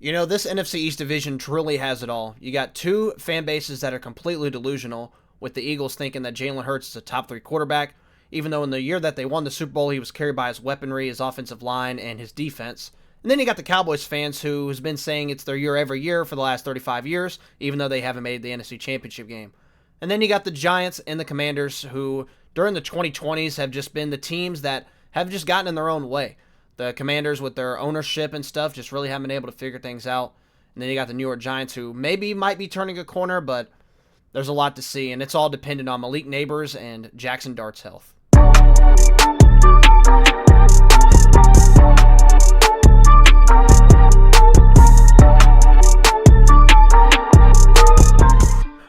This NFC East division truly has it all. You got two fan bases that are completely delusional, with the Eagles thinking that Jalen Hurts is a top 3 quarterback, even though in the year that they won the Super Bowl, he was carried by his weaponry, his offensive line, and his defense. And then you got the Cowboys fans who's been saying it's their year every year for the last 35 years, even though they haven't made the NFC Championship game. And then you got the Giants and the Commanders who, during the 2020s, have just been the teams that have just gotten in their own way. The Commanders, with their ownership and stuff, just really haven't been able to figure things out. And then you got the New York Giants, who might be turning a corner, but there's a lot to see, and it's all dependent on Malik Neighbors and Jackson Dart's health.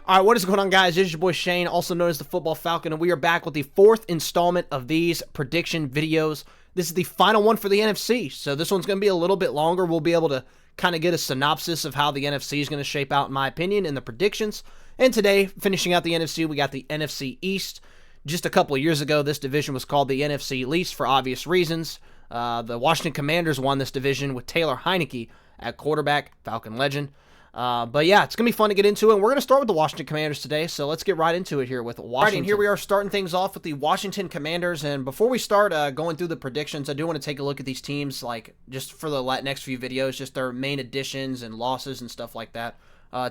All right, what is going on, guys? This is your boy Shane, also known as the Football Falcon, and we are back with the 4th installment of these prediction videos. This is the final one for the NFC, so this one's going to be a little bit longer. We'll be able to kind of get a synopsis of how the NFC is going to shape out, in my opinion, in the predictions. And today, finishing out the NFC, we got the NFC East. Just a couple of years ago, this division was called the NFC East for obvious reasons. The Washington Commanders won this division with Taylor Heineke at quarterback, Falcon legend. But yeah, it's going to be fun to get into it. And we're going to start with the Washington Commanders today, so let's get right into it here with Washington. All right, and here we are starting things off with the Washington Commanders. And before we start going through the predictions, I do want to take a look at these teams, like just for the next few videos, just their main additions and losses and stuff like that.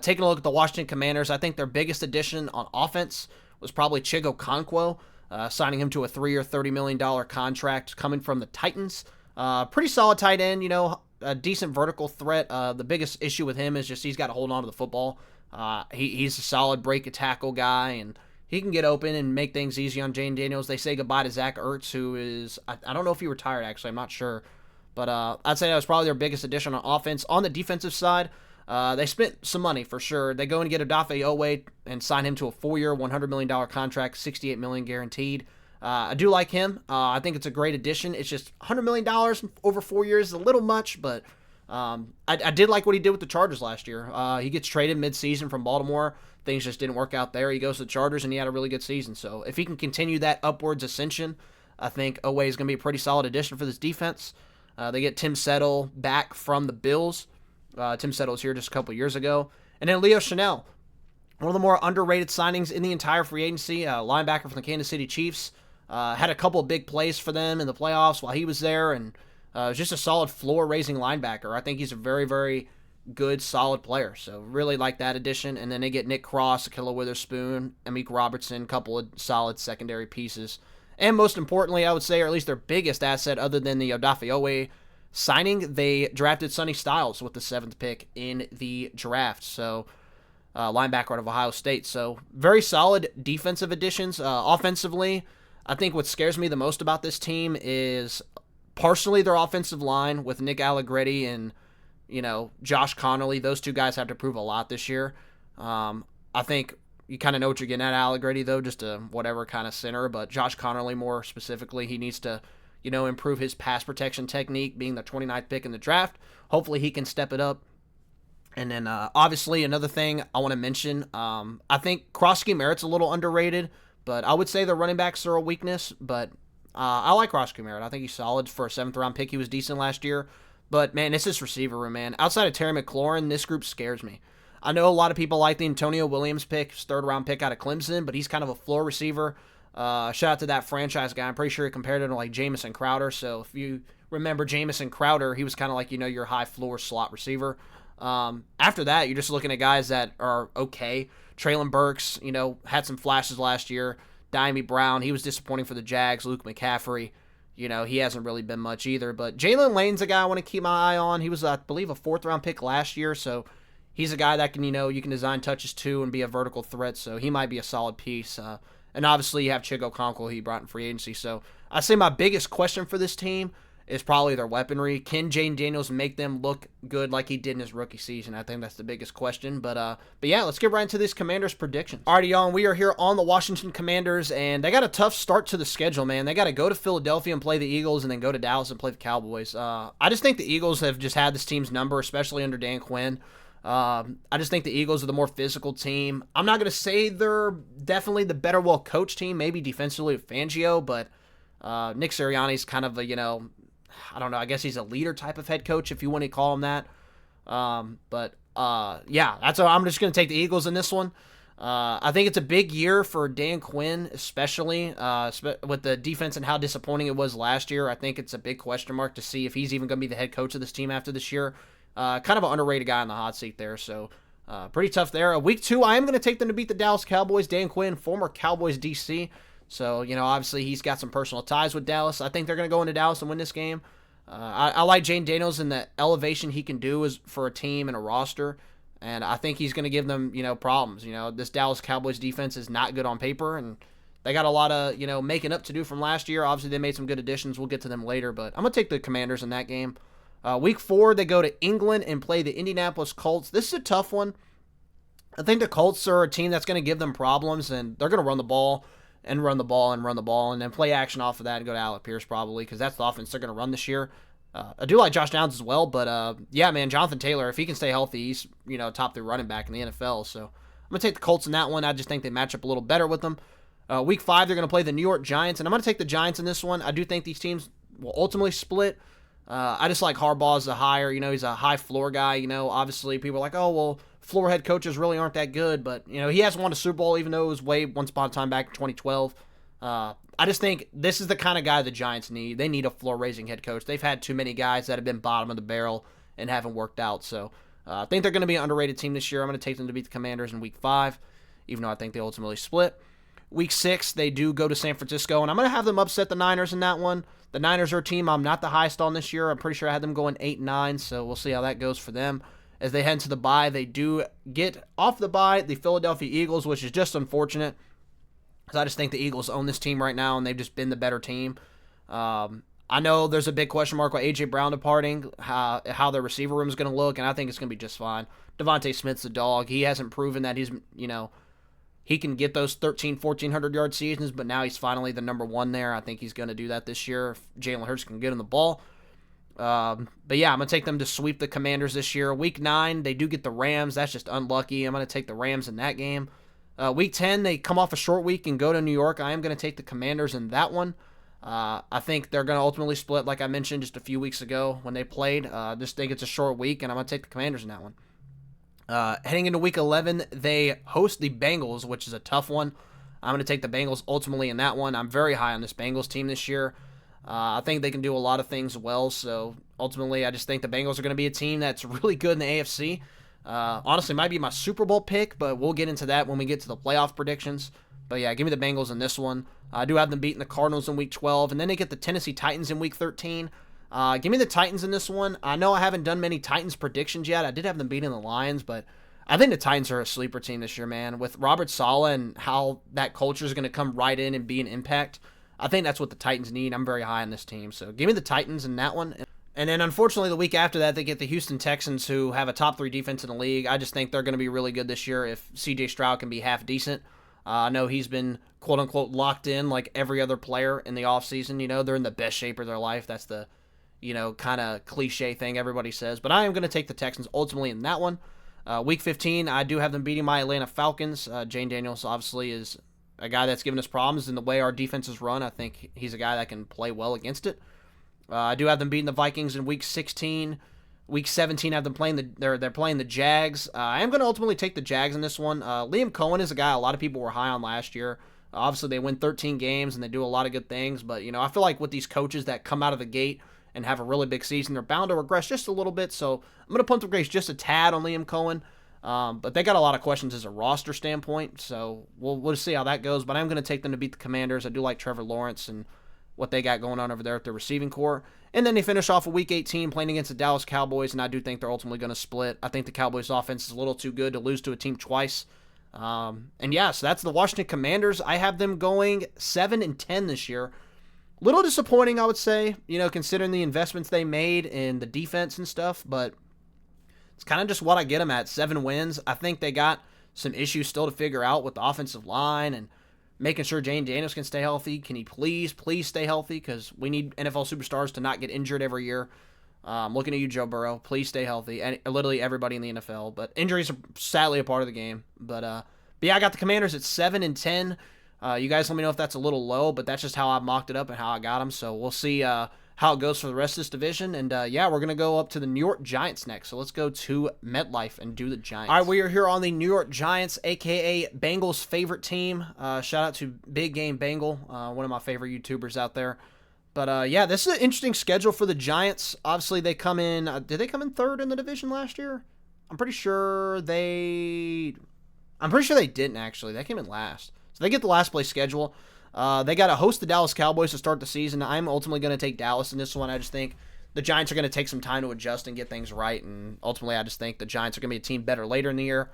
Taking a look at the Washington Commanders, I think their biggest addition on offense was probably Chigo Okonkwo, signing him to a 3-year, $30 million contract coming from the Titans. Pretty solid tight end, a decent vertical threat. The biggest issue with him is just he's got to hold on to the football. He's a solid break a tackle guy, and he can get open and make things easy on Jane Daniels. They say goodbye to Zach Ertz, who is, I don't know if he retired, actually. I'm not sure. But I'd say that was probably their biggest addition on offense. On the defensive side, they spent some money for sure. They go and get Odafe Oweh and sign him to a 4-year, $100 million contract, $68 million guaranteed. I do like him. I think it's a great addition. It's just $100 million over 4 years is a little much, but I did like what he did with the Chargers last year. He gets traded midseason from Baltimore. Things just didn't work out there. He goes to the Chargers, and he had a really good season. So if he can continue that upwards ascension, I think Oweh is going to be a pretty solid addition for this defense. They get Tim Settle back from the Bills. Tim Settle was here just a couple years ago. And then Leo Chanel, one of the more underrated signings in the entire free agency, linebacker from the Kansas City Chiefs. Had a couple of big plays for them in the playoffs while he was there, and was just a solid floor-raising linebacker. I think he's a very, very good, solid player. So really like that addition. And then they get Nick Cross, Akilla Witherspoon, Amik Robertson, a couple of solid secondary pieces. And most importantly, I would say, or at least their biggest asset other than the Odafe Oweh signing, they drafted Sonny Styles with the 7th pick in the draft. So linebacker out of Ohio State. So very solid defensive additions. Offensively, I think what scares me the most about this team is partially their offensive line with Nick Allegretti and, Josh Connolly. Those two guys have to prove a lot this year. I think you kind of know what you're getting at Allegretti, though, just a whatever kind of center. But Josh Connolly, more specifically, he needs to, improve his pass protection technique, being the 29th pick in the draft. Hopefully he can step it up. And then, obviously, another thing I want to mention, I think Krosky Merritt's a little underrated. But I would say the running backs are a weakness, but I like Krosky Merritt. I think he's solid for a 7th-round pick. He was decent last year. But, man, it's this receiver room, man. Outside of Terry McLaurin, this group scares me. I know a lot of people like the Antonio Williams pick, his 3rd-round pick out of Clemson, but he's kind of a floor receiver. Shout out to that franchise guy. I'm pretty sure he compared him to, like, Jamison Crowder. So if you remember Jamison Crowder, he was kind of like, your high-floor slot receiver. After that, you're just looking at guys that are okay. Traylon Burks, had some flashes last year. Diami Brown, he was disappointing for the Jags. Luke McCaffrey, he hasn't really been much either. But Jalen Lane's a guy I want to keep my eye on. He was, I believe, a 4th-round pick last year, so he's a guy that can, you can design touches to and be a vertical threat, so he might be a solid piece. And obviously, you have Chigo Okonkwo, who he brought in free agency. So I'd say my biggest question for this team is probably their weaponry. Can Jane Daniels make them look good like he did in his rookie season? I think that's the biggest question. But yeah, let's get right into this Commanders predictions. Alrighty, y'all, we are here on the Washington Commanders, and they got a tough start to the schedule, man. They got to go to Philadelphia and play the Eagles, and then go to Dallas and play the Cowboys. I just think the Eagles have just had this team's number, especially under Dan Quinn. I just think the Eagles are the more physical team. I'm not going to say they're definitely the better, well-coached team, maybe defensively with Fangio, but Nick Sirianni's kind of a, I don't know, I guess he's a leader type of head coach, if you want to call him that. Yeah, that's what I'm just going to take the Eagles in this one. I think it's a big year for Dan Quinn, especially with the defense and how disappointing it was last year. I think it's a big question mark to see if he's even going to be the head coach of this team after this year. Kind of an underrated guy on the hot seat there, so pretty tough there. Week 2, I am going to take them to beat the Dallas Cowboys. Dan Quinn, former Cowboys DC, so obviously he's got some personal ties with Dallas. I think they're going to go into Dallas and win this game. I like Jane Daniels and the elevation he can do is for a team and a roster. And I think he's going to give them, problems. This Dallas Cowboys defense is not good on paper, and they got a lot of, making up to do from last year. Obviously, they made some good additions. We'll get to them later, but I'm going to take the Commanders in that game. Week 4, they go to England and play the Indianapolis Colts. This is a tough one. I think the Colts are a team that's going to give them problems, and they're going to run the ball and run the ball and run the ball, and then play action off of that and go to Alec Pierce probably, because that's the offense they're going to run this year. I do like Josh Downs as well, but yeah, man, Jonathan Taylor, if he can stay healthy, he's top 3 running back in the NFL. So I'm gonna take the Colts in that one. I just think they match up a little better with them. Week 5, they're gonna play the New York Giants, and I'm gonna take the Giants in this one. I do think these teams will ultimately split. I just like Harbaugh as a hire. He's a high floor guy. Obviously people are like, oh well, floor head coaches really aren't that good, but he has won a Super Bowl, even though it was way once upon a time back in 2012. I just think this is the kind of guy the Giants need. They need a floor-raising head coach. They've had too many guys that have been bottom of the barrel and haven't worked out. So I think they're going to be an underrated team this year. I'm going to take them to beat the Commanders in Week 5, even though I think they ultimately split. Week 6, they do go to San Francisco, and I'm going to have them upset the Niners in that one. The Niners are a team I'm not the highest on this year. I'm pretty sure I had them going 8-9, so we'll see how that goes for them. As they head into the bye, they do get off the bye the Philadelphia Eagles, which is just unfortunate. Because I just think the Eagles own this team right now, and they've just been the better team. I know there's a big question mark with A.J. Brown departing, how their receiver room is going to look, and I think it's going to be just fine. Devontae Smith's a dog. He hasn't proven that he's, he can get those 1,400-yard seasons, but now he's finally the number 1 there. I think he's going to do that this year if Jalen Hurts can get him the ball. But yeah, I'm going to take them to sweep the Commanders this year. Week 9, they do get the Rams. That's just unlucky. I'm going to take the Rams in that game. Week 10, they come off a short week and go to New York. I am going to take the Commanders in that one. I think they're going to ultimately split, like I mentioned just a few weeks ago when they played. Just think it's a short week, and I'm going to take the Commanders in that one. Heading into Week 11, they host the Bengals, which is a tough one. I'm going to take the Bengals ultimately in that one. I'm very high on this Bengals team this year. I think they can do a lot of things well, so ultimately I just think the Bengals are going to be a team that's really good in the AFC. Honestly, might be my Super Bowl pick, but we'll get into that when we get to the playoff predictions. But yeah, give me the Bengals in this one. I do have them beating the Cardinals in Week 12, and then they get the Tennessee Titans in Week 13. Give me the Titans in this one. I know I haven't done many Titans predictions yet. I did have them beating the Lions, but I think the Titans are a sleeper team this year, man. With Robert Saleh and how that culture is going to come right in and be an impact, I think that's what the Titans need. I'm very high on this team. So give me the Titans in that one. And then, unfortunately, the week after that, they get the Houston Texans, who have a top 3 defense in the league. I just think they're going to be really good this year if C.J. Stroud can be half decent. I know he's been, quote-unquote, locked in like every other player in the offseason. They're in the best shape of their life. That's the, kind of cliche thing everybody says. But I am going to take the Texans ultimately in that one. Week 15, I do have them beating my Atlanta Falcons. Jane Daniels, obviously, is a guy that's given us problems in the way our defense is run. I think he's a guy that can play well against it. I do have them beating the Vikings in Week 16. Week 17, I have them playing they're playing the Jags. I am going to ultimately take the Jags in this one. Liam Cohen is a guy a lot of people were high on last year. Obviously, they win 13 games and they do a lot of good things. But I feel like with these coaches that come out of the gate and have a really big season, they're bound to regress just a little bit. So I'm going to punt the grades just a tad on Liam Cohen. But they got a lot of questions as a roster standpoint. So we'll see how that goes. But I'm going to take them to beat the Commanders. I do like Trevor Lawrence and what they got going on over there at their receiving core. And then they finish off a Week 18 playing against the Dallas Cowboys, and I do think they're ultimately going to split. I think the Cowboys' offense is a little too good to lose to a team twice. So that's the Washington Commanders. I have them going 7-10 this year. Little disappointing, I would say, considering the investments they made in the defense and stuff, but it's kind of just what I get them at, 7 wins. I think they got some issues still to figure out with the offensive line and making sure Jane Daniels can stay healthy. Can he please stay healthy? Because we need NFL superstars to not get injured every year. Looking at you, Joe Burrow. Please stay healthy. And literally everybody in the NFL. But injuries are sadly a part of the game. But yeah, I got the Commanders at 7-10. You guys let me know if that's a little low, but that's just how I mocked it up and how I got them. So we'll see how how it goes for the rest of this division. And yeah, we're going to go up to the New York Giants next. So let's go to MetLife and do the Giants. All right, we are here on the New York Giants, a.k.a. Bengals' favorite team. Shout out to Big Game Bengal, one of my favorite YouTubers out there. But yeah, this is an interesting schedule for the Giants. Obviously, they come in, did they come in third in the division last year? I'm pretty sure they didn't, actually. They came in last. So they get the last place schedule. They got to host the Dallas Cowboys to start the season. I'm ultimately going to take Dallas in this one. I just think the Giants are going to take some time to adjust and get things right. And ultimately, I just think the Giants are going to be a team better later in the year.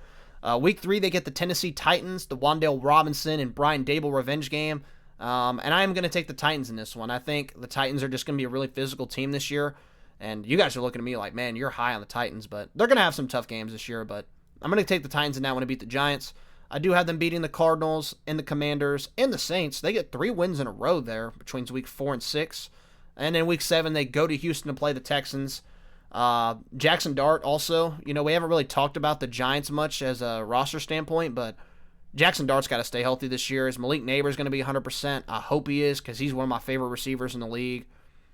Week 3, they get the Tennessee Titans, the Wan'Dale Robinson and Brian Dable revenge game. And I am going to take the Titans in this one. I think the Titans are just going to be a really physical team this year. And you guys are looking at me like, man, you're high on the Titans. But they're going to have some tough games this year. But I'm going to take the Titans in that one to beat the Giants. I do have them beating the Cardinals and the Commanders and the Saints. They get 3 wins in a row there between week 4 and 6. And in week 7, they go to Houston to play the Texans. Jackson Dart also, we haven't really talked about the Giants much as a roster standpoint, but Jackson Dart's got to stay healthy this year. Is Malik Neighbors going to be 100%? I hope he is, because he's one of my favorite receivers in the league.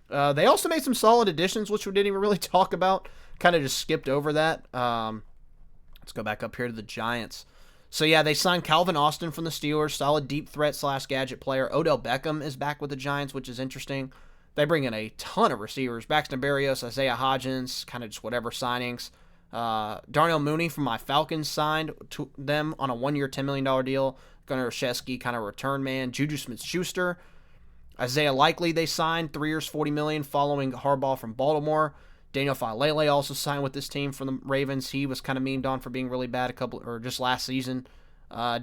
They also made some solid additions, which we didn't even really talk about. Kind of just skipped over that. Let's go back up here to the Giants. So, yeah, they signed Calvin Austin from the Steelers, solid deep threat / gadget player. Odell Beckham is back with the Giants, which is interesting. They bring in a ton of receivers. Baxter Berrios, Isaiah Hodgins, kind of just whatever signings. Darnell Mooney from my Falcons signed to them on a 1-year, $10 million deal. Gunnar Olszewski, kind of return man. Juju Smith-Schuster. Isaiah Likely they signed, 3 years, $40 million, following Harbaugh from Baltimore. Daniel Falele also signed with this team from the Ravens. He was kind of memed on for being really bad just last season.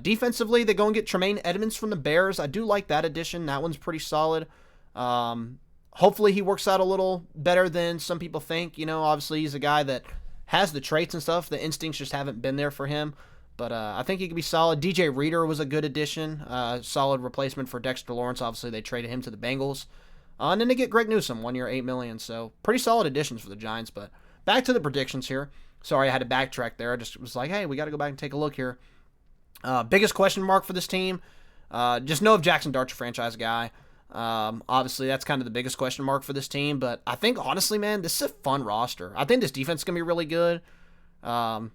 Defensively, they go and get Tremaine Edmonds from the Bears. I do like that addition. That one's pretty solid. Hopefully he works out a little better than some people think. Obviously he's a guy that has the traits and stuff. The instincts just haven't been there for him. But I think he could be solid. DJ Reader was a good addition. Solid replacement for Dexter Lawrence. Obviously they traded him to the Bengals. And then they get Greg Newsome, 1 year, $8 million. So pretty solid additions for the Giants. But back to the predictions here. Sorry, I had to backtrack there. I just was like, hey, we got to go back and take a look here. Biggest question mark for this team. Just know if Jackson Dart's a franchise guy. Obviously, that's kind of the biggest question mark for this team. But I think, honestly, man, this is a fun roster. I think this defense is going to be really good. Will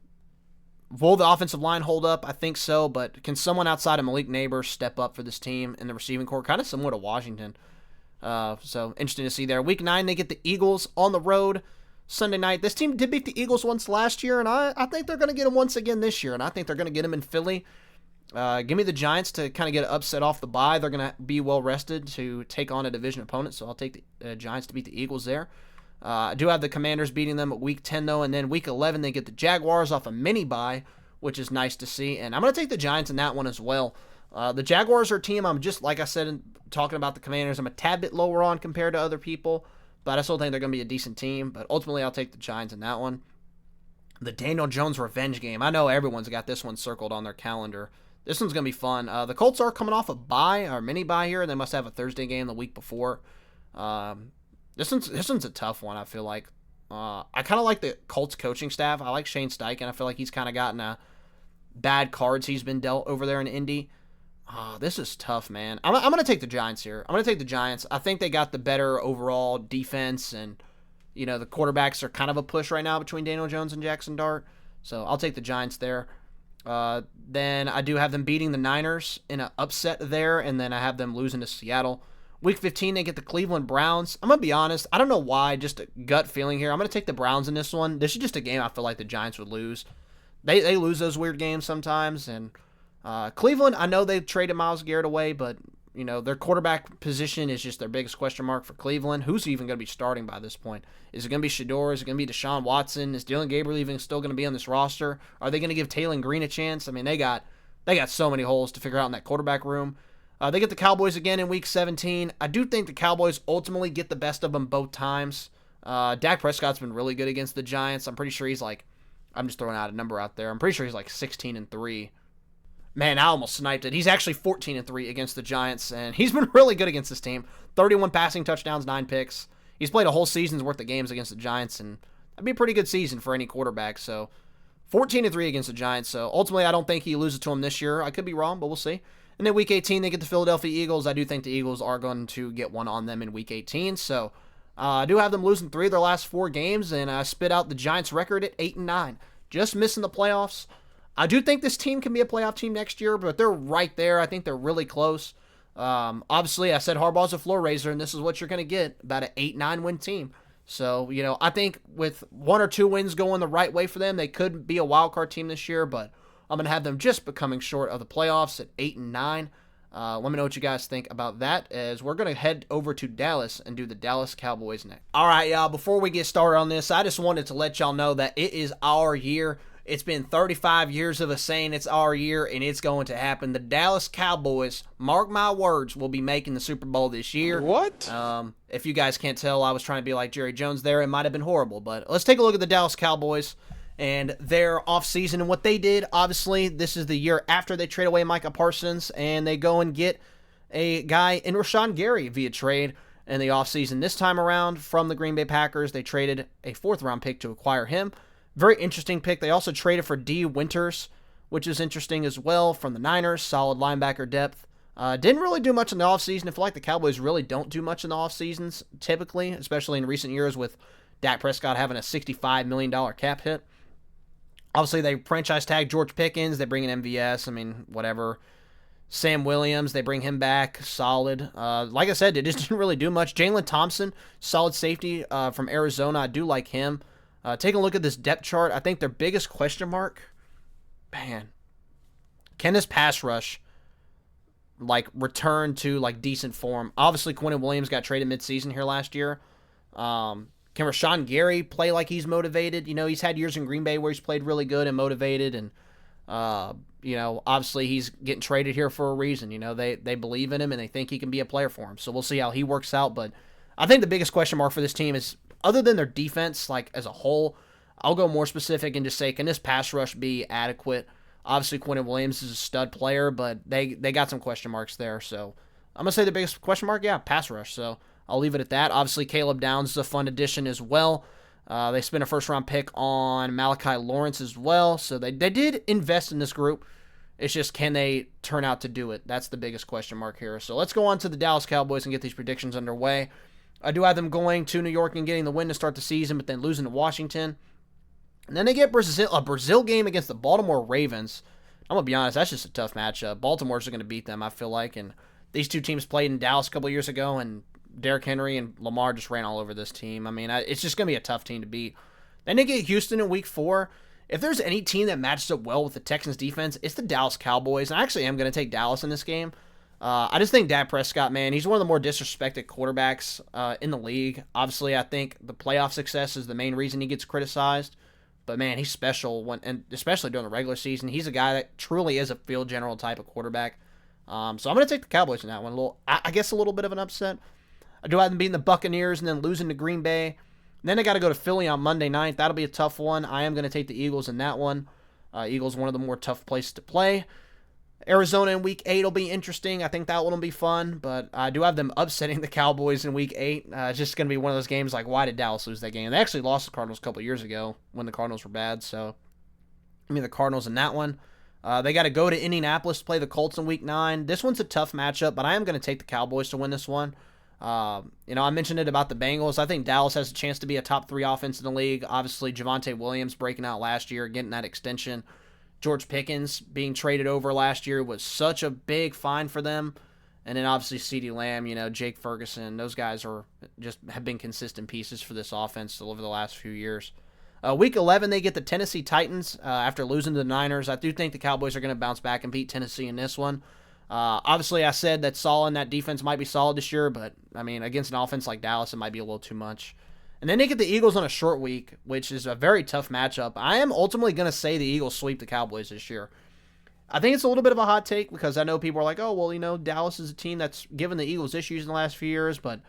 the offensive line hold up? I think so. But can someone outside of Malik Neighbors step up for this team in the receiving corps? Kind of similar to Washington. So interesting to see there. Week 9, they get the Eagles on the road Sunday night. This team did beat the Eagles once last year, and I think they're going to get them once again this year, and I think they're going to get them in Philly. Give me the Giants to kind of get an upset off the bye. They're going to be well rested to take on a division opponent, so I'll take the Giants to beat the Eagles there. I do have the Commanders beating them at week 10, though, and then week 11, they get the Jaguars off a mini bye, which is nice to see, and I'm going to take the Giants in that one as well. The Jaguars are a team I'm just, like I said, talking about the Commanders, I'm a tad bit lower on compared to other people, but I still think they're going to be a decent team. But ultimately, I'll take the Giants in that one. The Daniel Jones revenge game. I know everyone's got this one circled on their calendar. This one's going to be fun. The Colts are coming off a bye, or mini bye here. They must have a Thursday game the week before. This one's a tough one, I feel like. I kind of like the Colts coaching staff. I like Shane Steichen. I feel like he's kind of gotten bad cards he's been dealt over there in Indy. This is tough, man. I'm going to take the Giants here. I'm going to take the Giants. I think they got the better overall defense, and, the quarterbacks are kind of a push right now between Daniel Jones and Jackson Dart. So I'll take the Giants there. Then I do have them beating the Niners in an upset there, and then I have them losing to Seattle. Week 15, they get the Cleveland Browns. I'm going to be honest. I don't know why, just a gut feeling here. I'm going to take the Browns in this one. This is just a game I feel like the Giants would lose. They lose those weird games sometimes, and Cleveland, I know they traded Myles Garrett away, but their quarterback position is just their biggest question mark for Cleveland. Who's even going to be starting by this point? Is it going to be Shador? Is it going to be Deshaun Watson? Is Dylan Gabriel even still going to be on this roster? Are they going to give Taylor Green a chance? I mean, they got so many holes to figure out in that quarterback room. They get the Cowboys again in Week 17. I do think the Cowboys ultimately get the best of them both times. Dak Prescott's been really good against the Giants. I'm pretty sure he's I'm just throwing out a number out there. I'm pretty sure he's 16-3. Man, I almost sniped it. He's actually 14-3 against the Giants, and he's been really good against this team. 31 passing touchdowns, 9 picks. He's played a whole season's worth of games against the Giants, and that'd be a pretty good season for any quarterback. So 14-3 against the Giants. So ultimately, I don't think he loses to him this year. I could be wrong, but we'll see. And then Week 18, they get the Philadelphia Eagles. I do think the Eagles are going to get one on them in Week 18. So I do have them losing 3 of their last 4 games, and I spit out the Giants' record at 8-9, just missing the playoffs. I do think this team can be a playoff team next year, but they're right there. I think they're really close. Obviously, I said Harbaugh's a floor raiser, and this is what you're going to get, about an 8-9 win team. So, I think with 1 or 2 wins going the right way for them, they could be a wild card team this year, but I'm going to have them just becoming short of the playoffs at 8-9. Let me know what you guys think about that, as we're going to head over to Dallas and do the Dallas Cowboys next. All right, y'all, before we get started on this, I just wanted to let y'all know that it is our year. It's been 35 years of us saying it's our year, and it's going to happen. The Dallas Cowboys, mark my words, will be making the Super Bowl this year. What? If you guys can't tell, I was trying to be like Jerry Jones there. It might have been horrible, but let's take a look at the Dallas Cowboys and their offseason and what they did. Obviously, this is the year after they trade away Micah Parsons, and they go and get a guy in Rashawn Gary via trade in the offseason. This time around, from the Green Bay Packers, they traded a 4th-round pick to acquire him. Very interesting pick. They also traded for D. Winters, which is interesting as well, from the Niners. Solid linebacker depth. Didn't really do much in the offseason. I feel like the Cowboys really don't do much in the offseasons, typically, especially in recent years with Dak Prescott having a $65 million cap hit. Obviously, they franchise tag George Pickens. They bring in MVS. I mean, whatever. Sam Williams, they bring him back. Solid. Like I said, they just didn't really do much. Jalen Thompson, solid safety from Arizona. I do like him. Taking a look at this depth chart, I think their biggest question mark, man, can this pass rush return to decent form? Obviously, Quentin Williams got traded midseason here last year. Can Rashawn Gary play like he's motivated? He's had years in Green Bay where he's played really good and motivated, and obviously he's getting traded here for a reason. They believe in him and they think he can be a player for him. So we'll see how he works out. But I think the biggest question mark for this team is, other than their defense, as a whole, I'll go more specific and just say, can this pass rush be adequate? Obviously, Quentin Williams is a stud player, but they got some question marks there. So I'm going to say the biggest question mark, pass rush. So I'll leave it at that. Obviously, Caleb Downs is a fun addition as well. They spent a 1st-round pick on Malachi Lawrence as well. So they did invest in this group. It's just, can they turn out to do it? That's the biggest question mark here. So let's go on to the Dallas Cowboys and get these predictions underway. I do have them going to New York and getting the win to start the season, but then losing to Washington. And then they get a Brazil game against the Baltimore Ravens. I'm going to be honest, that's just a tough matchup. Baltimore's going to beat them, I feel like. And these two teams played in Dallas a couple years ago, and Derrick Henry and Lamar just ran all over this team. I mean, it's just going to be a tough team to beat. Then they get Houston in week 4. If there's any team that matches up well with the Texans defense, it's the Dallas Cowboys. And I actually am going to take Dallas in this game. I just think Dak Prescott, man, he's one of the more disrespected quarterbacks in the league. Obviously, I think the playoff success is the main reason he gets criticized. But, man, he's special, and especially during the regular season. He's a guy that truly is a field general type of quarterback. So I'm going to take the Cowboys in that one. I guess a little bit of an upset. I do have them beating the Buccaneers and then losing to Green Bay. Then they got to go to Philly on Monday night. That'll be a tough one. I am going to take the Eagles in that one. Eagles, one of the more tough places to play. Arizona in week 8 will be interesting. I think that one will be fun, but I do have them upsetting the Cowboys in week 8. It's just going to be one of those games why did Dallas lose that game? They actually lost the Cardinals a couple years ago when the Cardinals were bad, so the Cardinals in that one. They got to go to Indianapolis to play the Colts in week 9. This one's a tough matchup, but I am going to take the Cowboys to win this one. I mentioned it about the Bengals. I think Dallas has a chance to be a top 3 offense in the league. Obviously, Javonte Williams breaking out last year, getting that extension. George Pickens being traded over last year was such a big find for them. And then obviously CeeDee Lamb, Jake Ferguson, those guys have been consistent pieces for this offense over the last few years. Week 11, they get the Tennessee Titans after losing to the Niners. I do think the Cowboys are going to bounce back and beat Tennessee in this one. Obviously, I said that that defense might be solid this year, but, against an offense like Dallas, it might be a little too much. And then they get the Eagles on a short week, which is a very tough matchup. I am ultimately going to say the Eagles sweep the Cowboys this year. I think it's a little bit of a hot take because I know people are like, oh, well, Dallas is a team that's given the Eagles issues in the last few years, but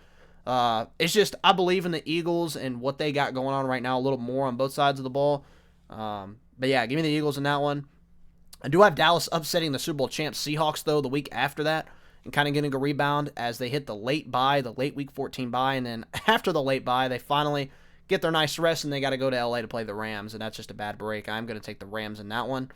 it's just I believe in the Eagles and what they got going on right now a little more on both sides of the ball. But yeah, give me the Eagles in that one. I do have Dallas upsetting the Super Bowl champs Seahawks, though, the week after that, and kind of getting a rebound as they hit the late week 14 bye, and then after the late bye, they finally get their nice rest, and they got to go to LA to play the Rams, and that's just a bad break. I'm going to take the Rams in that one.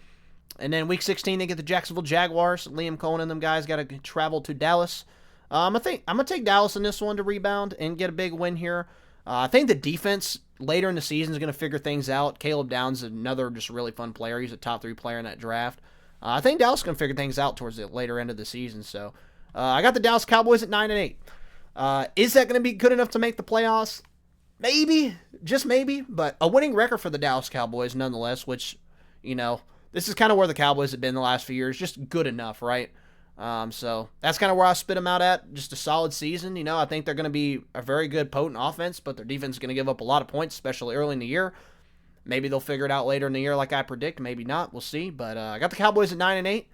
And then week 16, they get the Jacksonville Jaguars. Liam Cohen and them guys got to travel to Dallas. I'm going to take Dallas in this one to rebound and get a big win here. I think the defense later in the season is going to figure things out. Caleb Downs is another just really fun player. He's a top 3 player in that draft. I think Dallas is going to figure things out towards the later end of the season. So I got the Dallas Cowboys at 9-8. Is that going to be good enough to make the playoffs? Maybe, just maybe, but a winning record for the Dallas Cowboys nonetheless, which, this is kind of where the Cowboys have been the last few years, just good enough, right? So that's kind of where I spit them out at, just a solid season. I think they're going to be a very good, potent offense, but their defense is going to give up a lot of points, especially early in the year. Maybe they'll figure it out later in the year like I predict, maybe not, we'll see. But I got the Cowboys at 9-8.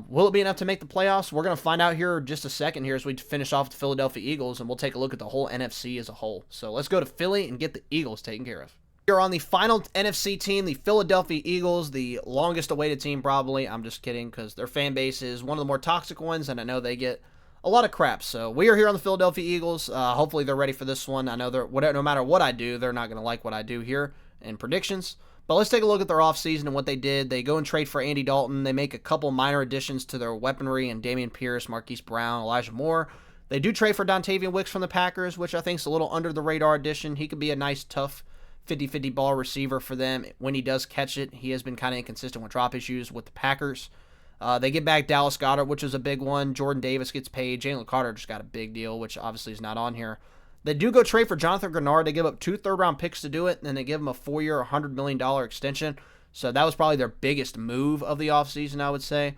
Will it be enough to make the playoffs? We're going to find out here just a second here as we finish off the Philadelphia Eagles, and we'll take a look at the whole NFC as a whole. So let's go to Philly and get the Eagles taken care of. Here on the final NFC team, the Philadelphia Eagles, the longest awaited team probably. I'm just kidding because their fan base is one of the more toxic ones, and I know they get a lot of crap. So we are here on the Philadelphia Eagles. Hopefully they're ready for this one. I know no matter what I do, they're not going to like what I do here in predictions. But let's take a look at their offseason and what they did. They go and trade for Andy Dalton. They make a couple minor additions to their weaponry and Dameon Pierce, Marquise Brown, Elijah Moore. They do trade for Dontavian Wicks from the Packers, which I think is a little under the radar addition. He could be a nice, tough 50-50 ball receiver for them. When he does catch it, he has been kind of inconsistent with drop issues with the Packers. They get back Dallas Goedert, which is a big one. Jordan Davis gets paid. Jalen Carter just got a big deal, which obviously is not on here. They do go trade for Jonathan Grenard. They give up 2 third-round picks to do it, and then they give him a 4-year, $100 million extension. So that was probably their biggest move of the offseason, I would say.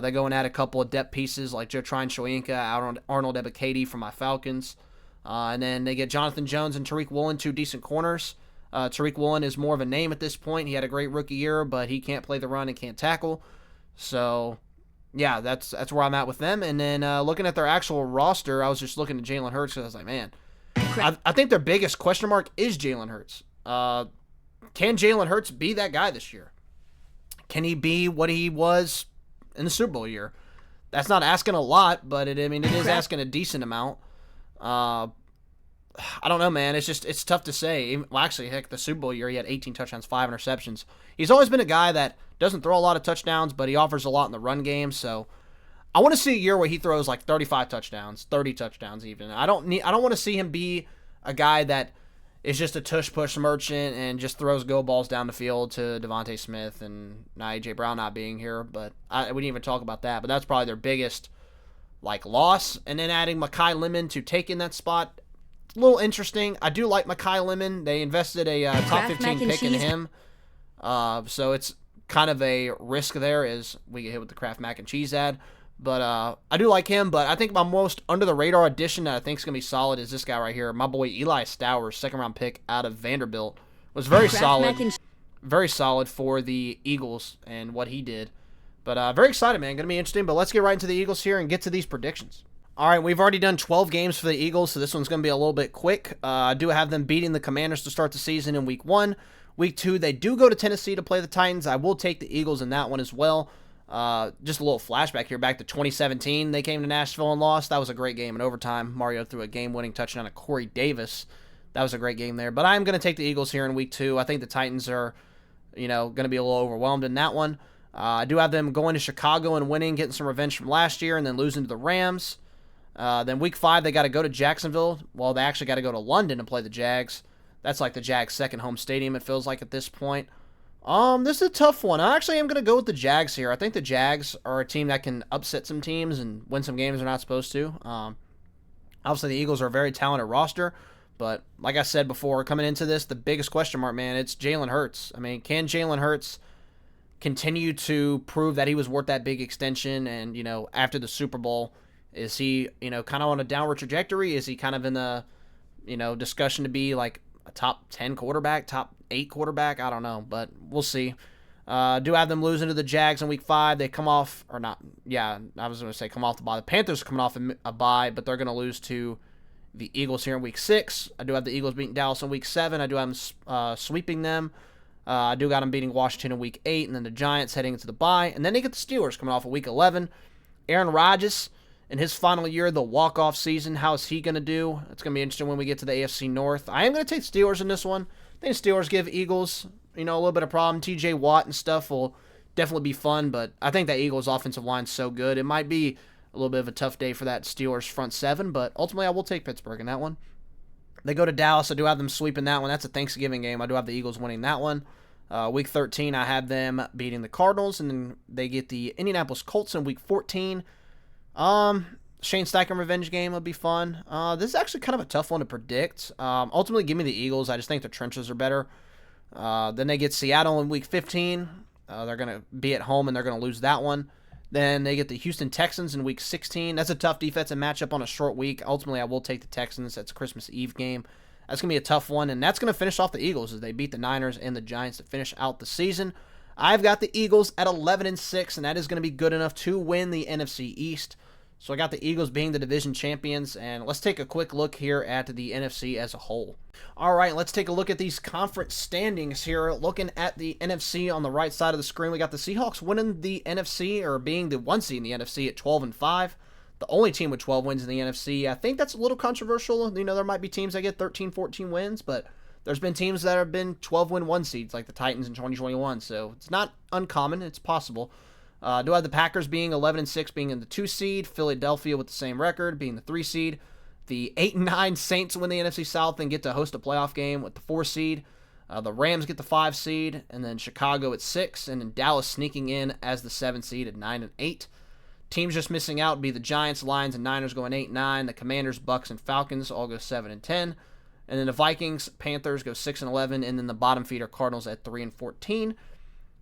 They go and add a couple of depth pieces like Joe Trine-Shoyinka, Arnold Ebiketie from my Falcons. And then they get Jonathan Jones and Tariq Woolen, 2 decent corners. Tariq Woolen is more of a name at this point. He had a great rookie year, but he can't play the run and can't tackle. So, yeah, that's where I'm at with them. And then looking at their actual roster, I was just looking at Jalen Hurts because I was like, man, I think their biggest question mark is Jalen Hurts. Can Jalen Hurts be that guy this year? Can he be what he was in the Super Bowl year? That's not asking a lot, but it is asking a decent amount. I don't know, man. It's tough to say. Well, actually, heck, the Super Bowl year, he had 18 touchdowns, 5 interceptions. He's always been a guy that doesn't throw a lot of touchdowns, but he offers a lot in the run game. So I want to see a year where he throws like 35 touchdowns, 30 touchdowns even. I don't want to see him be a guy that is just a tush-push merchant and just throws go balls down the field to Devontae Smith and now A.J. Brown not being here. But we didn't even talk about that. But that's probably their biggest loss. And then adding Mekhi Lemon to take in that spot, a little interesting. I do like Mekhi Lemon. They invested a top 15 pick in him. So it's kind of a risk there as we get hit with the Kraft Mac and Cheese ad. But I do like him. But I think my most under-the-radar addition that I think is going to be solid is this guy right here. My boy Eli Stowers, second-round pick out of Vanderbilt. Was very solid. Very solid for the Eagles and what he did. But very excited, man. Going to be interesting. But let's get right into the Eagles here and get to these predictions. All right, we've already done 12 games for the Eagles, so this one's going to be a little bit quick. I do have them beating the Commanders to start the season in Week 1. Week 2, they do go to Tennessee to play the Titans. I will take the Eagles in that one as well. Just a little flashback here, back to 2017. They came to Nashville and lost. That was a great game in overtime. Mario threw a game-winning touchdown to Corey Davis. That was a great game there. But I'm going to take the Eagles here in Week 2. I think the Titans are, going to be a little overwhelmed in that one. I do have them going to Chicago and winning, getting some revenge from last year, and then losing to the Rams. Then Week 5, they got to go to Jacksonville. Well, they actually got to go to London to play the Jags. That's like the Jags' second home stadium, it feels like at this point. This is a tough one. I actually am going to go with the Jags here. I think the Jags are a team that can upset some teams and win some games they're not supposed to. Obviously, the Eagles are a very talented roster. But like I said before, coming into this, the biggest question mark, man, it's Jalen Hurts. Can Jalen Hurts continue to prove that he was worth that big extension? And, after the Super Bowl, is he, kind of on a downward trajectory? Is he kind of in the, discussion to be like a top 10 quarterback, top 8 quarterback? I don't know, but we'll see. Do have them losing to the Jags in Week 5. They come off, or not, yeah, I was going to say come off the bye. The Panthers are coming off a bye, but they're going to lose to the Eagles here in Week 6. I do have the Eagles beating Dallas in Week 7. I do have them sweeping them. I do got them beating Washington in Week 8, and then the Giants heading into the bye. And then they get the Steelers coming off of Week 11. Aaron Rodgers, in his final year, the walk-off season, how is he going to do? It's going to be interesting when we get to the AFC North. I am going to take Steelers in this one. I think Steelers give Eagles, a little bit of problem. TJ Watt and stuff will definitely be fun, but I think that Eagles offensive line's so good. It might be a little bit of a tough day for that Steelers front seven, but ultimately I will take Pittsburgh in that one. They go to Dallas. I do have them sweeping that one. That's a Thanksgiving game. I do have the Eagles winning that one. Week 13, I have them beating the Cardinals, and then they get the Indianapolis Colts in Week 14. Shane Steichen revenge game would be fun. This is actually kind of a tough one to predict. Ultimately, give me the Eagles. I just think the trenches are better. Then they get Seattle in Week 15. They're going to be at home, and they're going to lose that one. Then they get the Houston Texans in Week 16. That's a tough defensive matchup on a short week. Ultimately, I will take the Texans. That's a Christmas Eve game. That's going to be a tough one, and that's going to finish off the Eagles as they beat the Niners and the Giants to finish out the season. I've got the Eagles at 11-6, and that is going to be good enough to win the NFC East. So I got the Eagles being the division champions, and let's take a quick look here at the NFC as a whole. All right, let's take a look at these conference standings here. Looking at the NFC on the right side of the screen, we got the Seahawks winning the NFC, or being the 1 seed in the NFC at 12-5. The only team with 12 wins in the NFC. I think that's a little controversial. You know, there might be teams that get 13, 14 wins, but there's been teams that have been 12-win 1 seeds, like the Titans in 2021. So it's not uncommon. It's possible. Do have the Packers being 11-6, being in the 2 seed. Philadelphia with the same record, being the 3 seed. The 8-9 Saints win the NFC South and get to host a playoff game with the 4 seed. The Rams get the 5 seed, and then Chicago at 6, and then Dallas sneaking in as the 7 seed at 9-8. Teams just missing out would be the Giants, Lions, and Niners going 8-9. The Commanders, Bucks, and Falcons all go 7-10. And then the Vikings, Panthers go 6-11, and then the bottom feeder Cardinals at 3-14.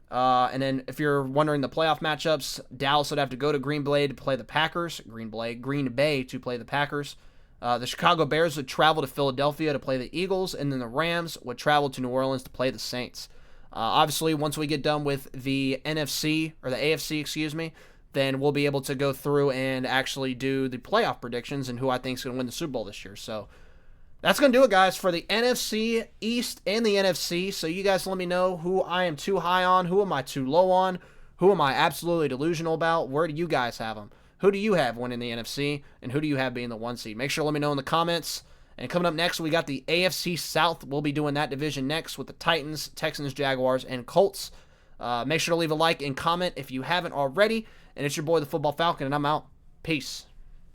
And then if you're wondering the playoff matchups, Dallas would have to go to Green Bay to play the Packers. Green Bay to play the Packers. The Chicago Bears would travel to Philadelphia to play the Eagles, and then the Rams would travel to New Orleans to play the Saints. Obviously, once we get done with the NFC, or the AFC, excuse me, then we'll be able to go through and actually do the playoff predictions and who I think is going to win the Super Bowl this year. So that's going to do it, guys, for the NFC East and the NFC. So you guys let me know who I am too high on, who am I too low on, who am I absolutely delusional about, where do you guys have them? Who do you have winning the NFC, and who do you have being the 1 seed? Make sure to let me know in the comments. And coming up next, we got the AFC South. We'll be doing that division next with the Titans, Texans, Jaguars, and Colts. Make sure to leave a like and comment if you haven't already. And it's your boy, the Football Falcon, and I'm out. Peace.